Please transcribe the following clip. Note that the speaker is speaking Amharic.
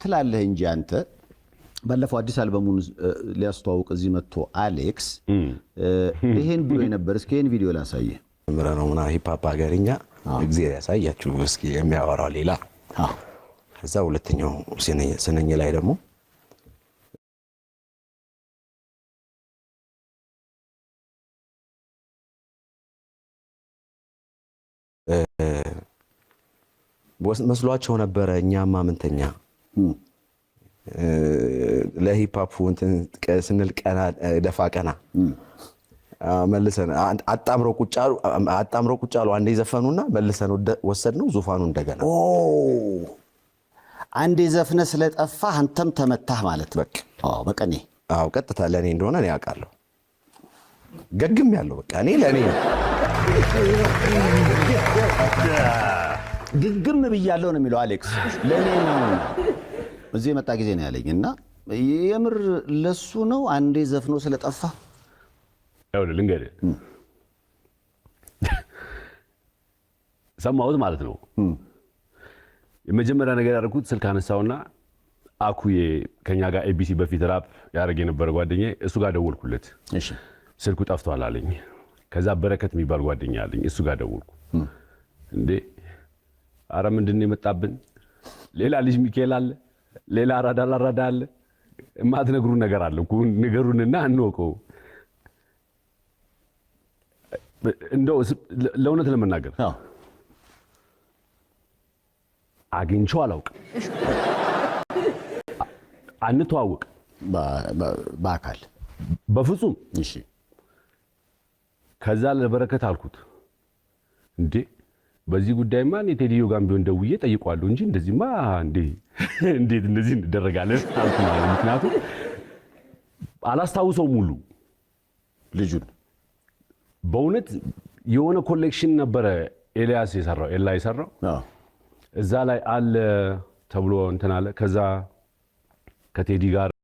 ትላለህ እንጂ አንተ ባለፈው አዲስ አልበሙን ሊያስተዋውቅ እዚህ መጥቶ አሌክስ ይሄን ብሎ ነበር። እስኪ ይሄን ቪዲዮ ላሳየህ። ምራነውና ሂፕ ሆፕ ሀገርኛ እግዚአብሔር ያሳያችሁ እስኪ የሚያወራው ሌላ ከዛ ሁለተኛው ስነኝ ላይ ደግሞ መስሏቸው ነበረ እኛማ ምንተኛ ለሂፕ ሆፕ እንትን ስንል ቀና ደፋ ቀና መልሰን አጣምሮ ቁጫሉ አንዴ ዘፈኑና መልሰን ወሰድነው ዙፋኑ እንደገና አንዴ ዘፍነ ስለጠፋ አንተም ተመታህ ማለት በቃ በቀኔ ቀጥታ ለኔ እንደሆነ እኔ አውቃለሁ ገግም ያለው በቃ እኔ ለኔ ግግም ብያለሁ ነው የሚለው አሌክስ ለኔ ነው እዚህ መጣ ጊዜ ነው ያለኝና የምር ለሱ ነው አንዴ ዘፍኖ ስለጠፋ ያው ልንገርህ ሰማሁት ማለት ነው የመጀመሪያ ነገር ያደረኩት ስልክ አነሳውና አኩዬ ከኛ ጋር ኤቢሲ በፊት ራፕ ያደርግ የነበረ ጓደኛዬ እሱ ጋር ደወልኩለት እሺ ስልኩ ጠፍቷል አለኝ ከዛ በረከት የሚባል ጓደኛ አለኝ እሱ ጋር ደወልኩ እንዴ አረ ምንድነው የመጣብን ሌላ ልጅ ሚካኤል አለ ሌላ አራዳ አለ ማትነግሩን ነገር አለ እኮ ንገሩንና እንወቀው እንደው ለእውነት ለመናገር አግኝቼው አላውቅም አንተዋወቅ በአካል በፍጹም እሺ ከዛ ለበረከት አልኩት እንዴ በዚህ ጉዳይማ እኔ ቴዲዮ ጋር ቢሆን ደውዬ ጠይቋለሁ እንጂ እንደዚህማ እንዴት እንደዚህ እንደረጋለን አልኩ ማለት ምክንያቱም አላስታውሰው ሙሉ ልጁን በእውነት የሆነ ኮሌክሽን ነበረ ኤልያስ የሰራው እዛ ላይ አለ ተብሎ እንትን አለ ከዛ ከቴዲ ጋር